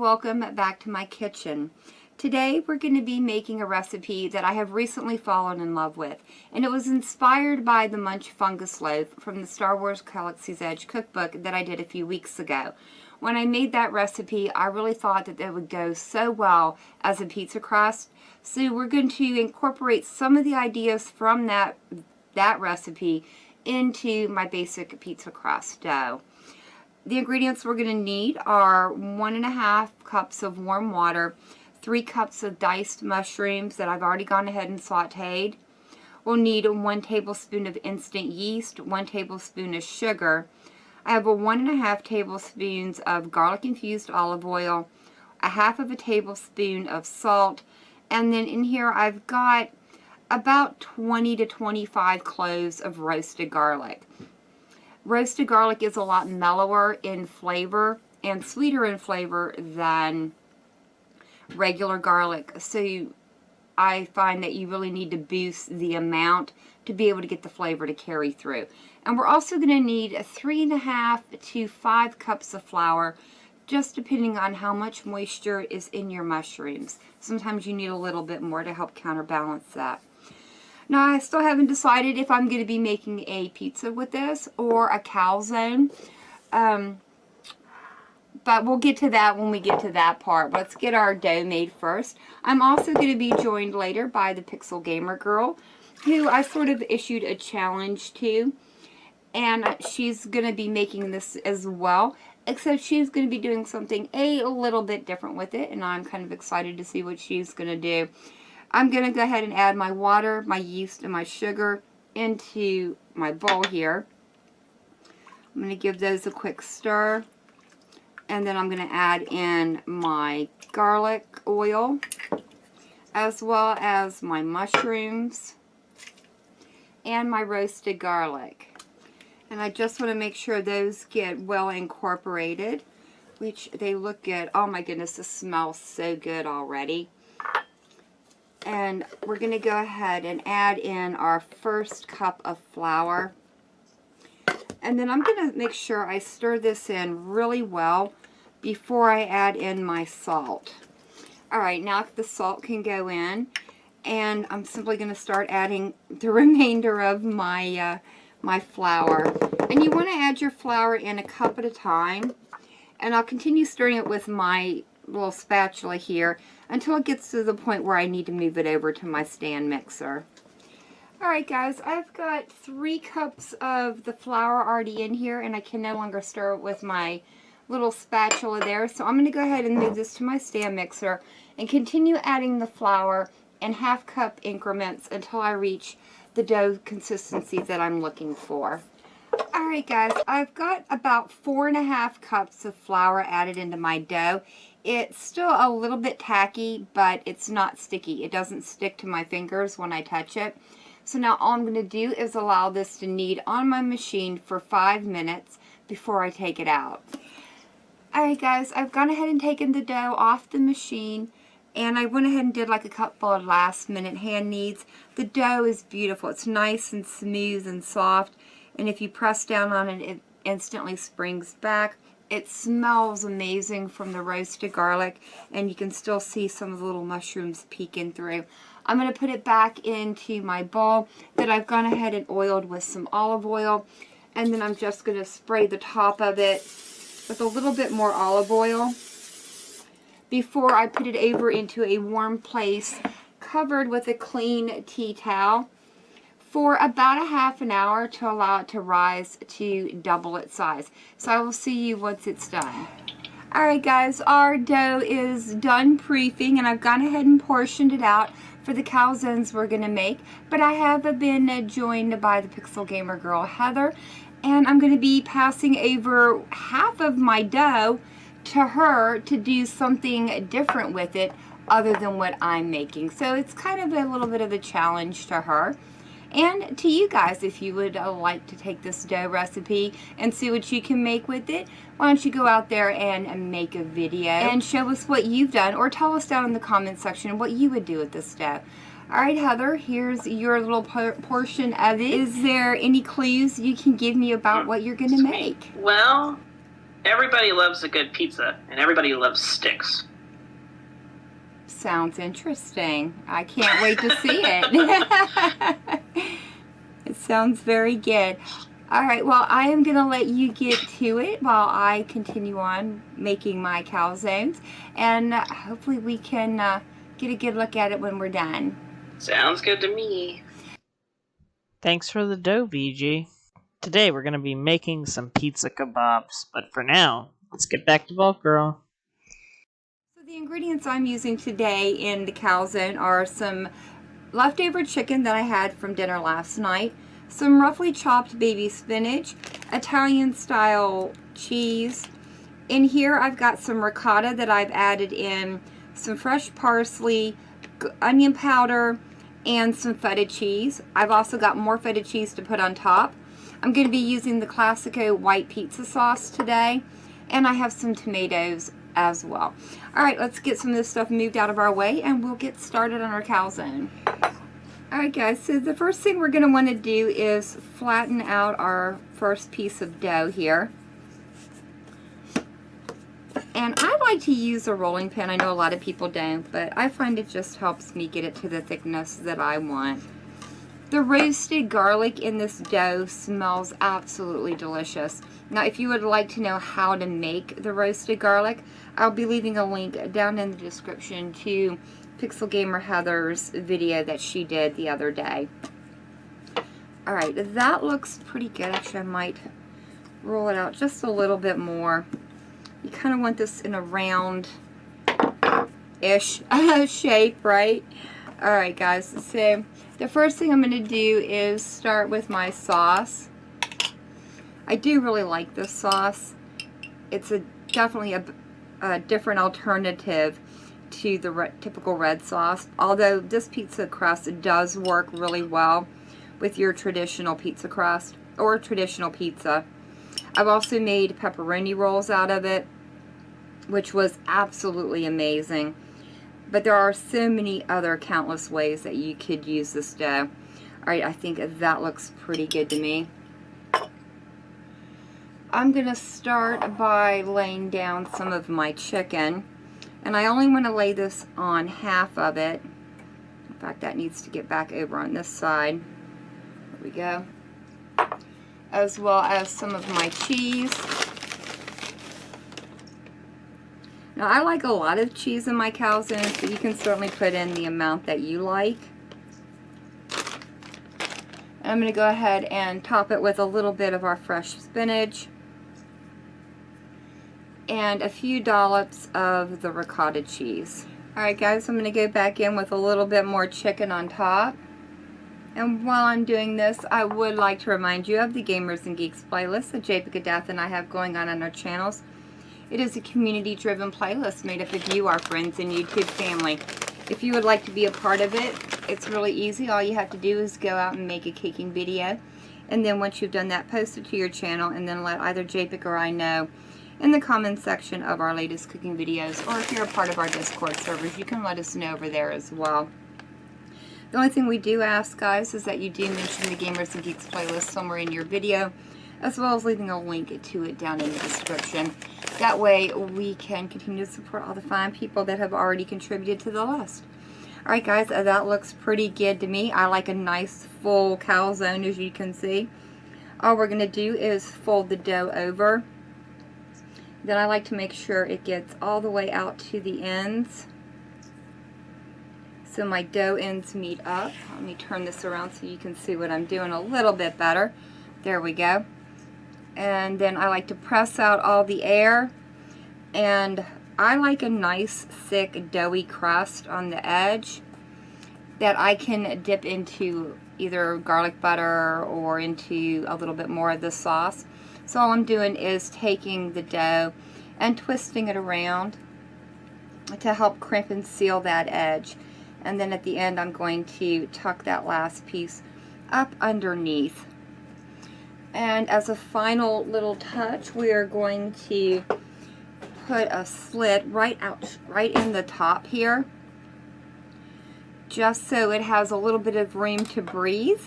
welcome back to my kitchen. Today we're going to be making a recipe that I have recently fallen in love with, and it was inspired by the Munch Fungus Loaf from the Star Wars Galaxy's Edge cookbook that I did a few weeks ago. When I made that recipe, I really thought that it would go so well as a pizza crust, so we're going to incorporate some of the ideas from that recipe into my basic pizza crust dough. The ingredients we're going to need are 1.5 cups of warm water, 3 cups of diced mushrooms that I've already gone ahead and sautéed. We'll need 1 tablespoon of instant yeast, 1 tablespoon of sugar. I have 1.5 tablespoons of garlic infused olive oil, 1/2 tablespoon of salt, and then in here I've got about 20 to 25 cloves of roasted garlic. Roasted garlic is a lot mellower in flavor and sweeter in flavor than regular garlic, so I find that you really need to boost the amount to be able to get the flavor to carry through. And we're also going to need 3.5 to 5 cups of flour, just depending on how much moisture is in your mushrooms. Sometimes you need a little bit more to help counterbalance that. Now, I still haven't decided if I'm going to be making a pizza with this or a calzone, but we'll get to that when we get to that part. Let's get our dough made first. I'm also going to be joined later by the Pixel Gamer Girl, who I sort of issued a challenge to, and she's going to be making this as well, except she's going to be doing something a little bit different with it, and I'm kind of excited to see what she's going to do. I'm going to go ahead and add my water, my yeast, and my sugar into my bowl here. I'm going to give those a quick stir. And then I'm going to add in my garlic oil, as well as my mushrooms and my roasted garlic. And I just want to make sure those get well incorporated, which they look good. Oh my goodness, this smells so good already. And we're going to go ahead and add in our first cup of flour. And then I'm going to make sure I stir this in really well before I add in my salt. Alright, now the salt can go in, and I'm simply going to start adding the remainder of my my flour. And you want to add your flour in a cup at a time, and I'll continue stirring it with my little spatula here until it gets to the point where I need to move it over to my stand mixer. Alright guys, I've got 3 cups of the flour already in here, and I can no longer stir it with my little spatula there, so I'm going to go ahead and move this to my stand mixer and continue adding the flour in 1/2 cup increments until I reach the dough consistency that I'm looking for. Alright guys, I've got about 4.5 cups of flour added into my dough. It's still a little bit tacky, but it's not sticky. It doesn't stick to my fingers when I touch it. So now all I'm going to do is allow this to knead on my machine for 5 minutes before I take it out. Alright guys, I've gone ahead and taken the dough off the machine, and I went ahead and did like a couple of last minute hand kneads. The dough is beautiful. It's nice and smooth and soft, and if you press down on it, it instantly springs back. It smells amazing from the roasted garlic, and you can still see some of the little mushrooms peeking through. I'm going to put it back into my bowl that I've gone ahead and oiled with some olive oil, and then I'm just going to spray the top of it with a little bit more olive oil before I put it over into a warm place covered with a clean tea towel for about 1/2 hour to allow it to rise to double its size. So I will see you once it's done. Alright guys, our dough is done proofing, and I've gone ahead and portioned it out for the calzones we're going to make, but I have been joined by the Pixel Gamer Girl, Heather, and I'm going to be passing over half of my dough to her to do something different with it other than what I'm making. So it's kind of a little bit of a challenge to her. And to you guys, if you would like to take this dough recipe and see what you can make with it, why don't you go out there and make a video and show us what you've done, or tell us down in the comment section what you would do with this dough. Alright Heather, here's your little portion of it. Is there any clues you can give me about what you're going to make? Well, Everybody loves a good pizza, and everybody loves sticks. Sounds interesting. I can't wait to see it. It sounds very good. All right, well, I am going to let you get to it while I continue on making my calzones, and hopefully we can get a good look at it when we're done. Sounds good to me. Thanks for the dough, VG. Today we're going to be making some pizza kebabs, but for now, let's get back to Vault Girl. So the ingredients I'm using today in the calzone are some leftover chicken that I had from dinner last night, some roughly chopped baby spinach, Italian style cheese. In here I've got some ricotta that I've added in, some fresh parsley, onion powder, and some feta cheese. I've also got more feta cheese to put on top. I'm going to be using the Classico white pizza sauce today, and I have some tomatoes as well. Alright, let's get some of this stuff moved out of our way and we'll get started on our calzone. Alright guys, so the first thing we're going to want to do is flatten out our first piece of dough here. And I like to use a rolling pin. I know a lot of people don't, but I find it just helps me get it to the thickness that I want. The roasted garlic in this dough smells absolutely delicious. Now, if you would like to know how to make the roasted garlic, I'll be leaving a link down in the description to Pixel Gamer Heather's video that she did the other day. Alright, that looks pretty good. Actually, I might roll it out just a little bit more. You kind of want this in a round-ish shape, right? Alright guys, so the first thing I'm going to do is start with my sauce. I do really like this sauce. It's definitely a different alternative to the typical red sauce, although this pizza crust does work really well with your traditional pizza crust or traditional pizza. I've also made pepperoni rolls out of it, which was absolutely amazing. But there are so many other countless ways that you could use this dough. Alright, I think that looks pretty good to me. I'm going to start by laying down some of my chicken. And I only want to lay this on half of it. In fact, that needs to get back over on this side. There we go. As well as some of my cheese. Now, I like a lot of cheese in my calzones, but you can certainly put in the amount that you like. And I'm going to go ahead and top it with a little bit of our fresh spinach and a few dollops of the ricotta cheese. Alright guys, I'm going to go back in with a little bit more chicken on top. And while I'm doing this, I would like to remind you of the Gamers and Geeks playlist that JP Death and I have going on our channels. It is a community-driven playlist made up of you, our friends and YouTube family. If you would like to be a part of it, it's really easy. All you have to do is go out and make a cooking video. And then once you've done that, post it to your channel and then let either JPIC or I know in the comments section of our latest cooking videos. Or if you're a part of our Discord servers, you can let us know over there as well. The only thing we do ask, guys, is that you do mention the Gamers and Geeks playlist somewhere in your video, as well as leaving a link to it down in the description. That way we can continue to support all the fine people that have already contributed to the list. Alright guys, that looks pretty good to me. I like a nice full calzone, as you can see. All we're going to do is fold the dough over. Then I like to make sure it gets all the way out to the ends, so my dough ends meet up. Let me turn this around so you can see what I'm doing a little bit better. There we go. And then I like to press out all the air, and I like a nice thick doughy crust on the edge that I can dip into either garlic butter or into a little bit more of the sauce. So all I'm doing is taking the dough and twisting it around to help crimp and seal that edge. And then at the end I'm going to tuck that last piece up underneath. And as a final little touch, we are going to put a slit right in the top here, just so it has a little bit of room to breathe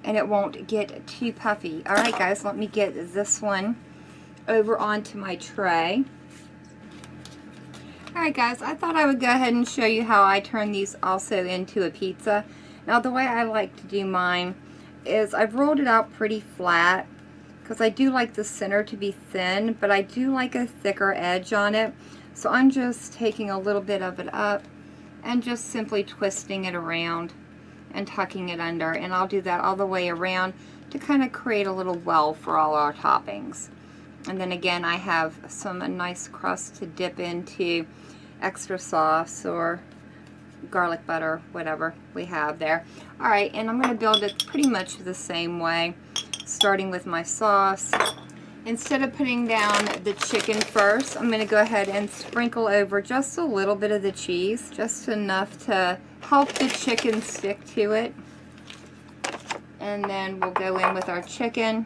and it won't get too puffy. Alright guys, let me get this one over onto my tray. Alright guys, I thought I would go ahead and show you how I turn these also into a pizza. Now the way I like to do mine is I've rolled it out pretty flat because I do like the center to be thin, but I do like a thicker edge on it. So I'm just taking a little bit of it up and just simply twisting it around and tucking it under, and I'll do that all the way around to kind of create a little well for all our toppings. And then again, I have some nice crust to dip into extra sauce or garlic butter, whatever we have there. Alright, and I'm going to build it pretty much the same way, starting with my sauce. Instead of putting down the chicken first, I'm going to go ahead and sprinkle over just a little bit of the cheese, just enough to help the chicken stick to it. And then we'll go in with our chicken.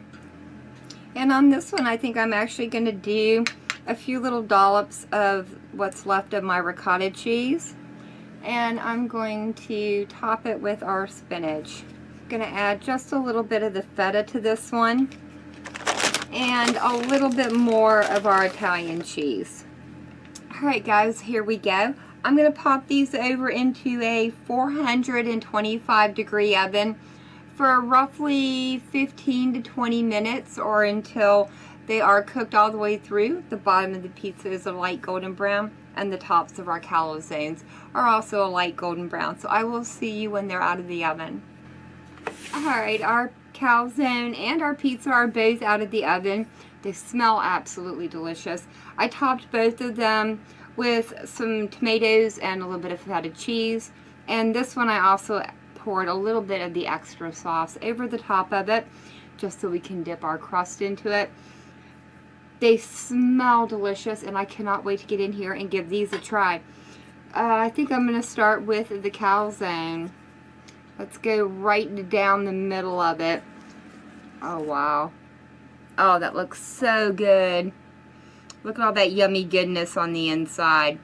And on this one, I think I'm actually going to do a few little dollops of what's left of my ricotta cheese. And I'm going to top it with our spinach. I'm going to add just a little bit of the feta to this one. And a little bit more of our Italian cheese. Alright guys, here we go. I'm going to pop these over into a 425 degree oven for roughly 15 to 20 minutes, or until they are cooked all the way through. The bottom of the pizza is a light golden brown, and the tops of our calzones are also a light golden brown. So I will see you when they're out of the oven. Alright, our calzone and our pizza are both out of the oven. They smell absolutely delicious. I topped both of them with some tomatoes and a little bit of feta cheese. And this one I also poured a little bit of the extra sauce over the top of it, just so we can dip our crust into it. They smell delicious, and I cannot wait to get in here and give these a try. I think I'm going to start with the calzone. Let's go right down the middle of it. Oh wow. Oh, that looks so good. Look at all that yummy goodness on the inside.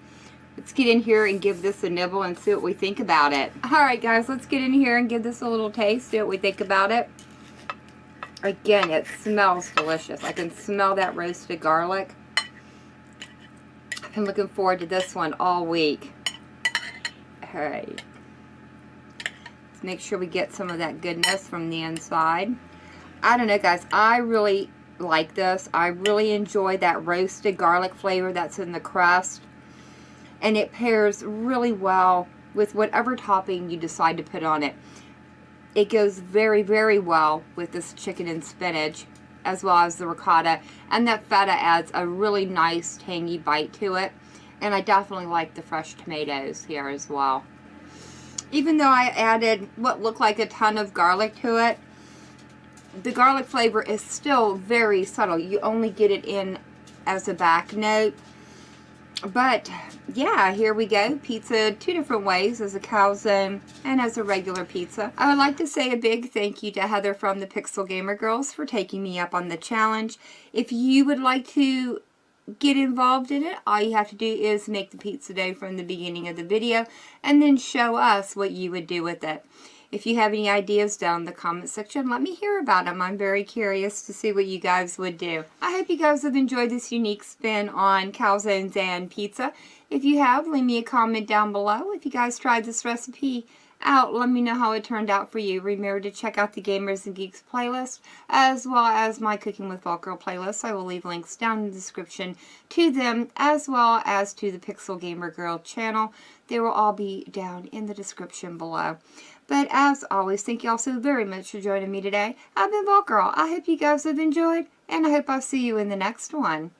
Let's get in here and give this a nibble and see what we think about it. Alright guys, let's get in here and give this a little taste, see what we think about it. Again, it smells delicious. I can smell that roasted garlic. I've been looking forward to this one all week. Alright. Let's make sure we get some of that goodness from the inside. I don't know guys, I really like this. I really enjoy that roasted garlic flavor that's in the crust. And it pairs really well with whatever topping you decide to put on it. It goes very, very well with this chicken and spinach, as well as the ricotta. And that feta adds a really nice tangy bite to it. And I definitely like the fresh tomatoes here as well. Even though I added what looked like a ton of garlic to it, the garlic flavor is still very subtle. You only get it in as a back note. But yeah, here we go. Pizza two different ways, as a calzone and as a regular pizza. I would like to say a big thank you to Heather from the Pixel Gamer Girls for taking me up on the challenge. If you would like to get involved in it, all you have to do is make the pizza dough from the beginning of the video and then show us what you would do with it. If you have any ideas down in the comment section, let me hear about them. I'm very curious to see what you guys would do. I hope you guys have enjoyed this unique spin on calzones and pizza. If you have, leave me a comment down below. If you guys tried this recipe out, let me know how it turned out for you. Remember to check out the Gamers and Geeks playlist, as well as my Cooking with Vault Girl playlist. I will leave links down in the description to them, as well as to the Pixel Gamer Girl channel. They will all be down in the description below. But as always, thank you all so very much for joining me today. I've been Vault Girl. I hope you guys have enjoyed, and I hope I'll see you in the next one.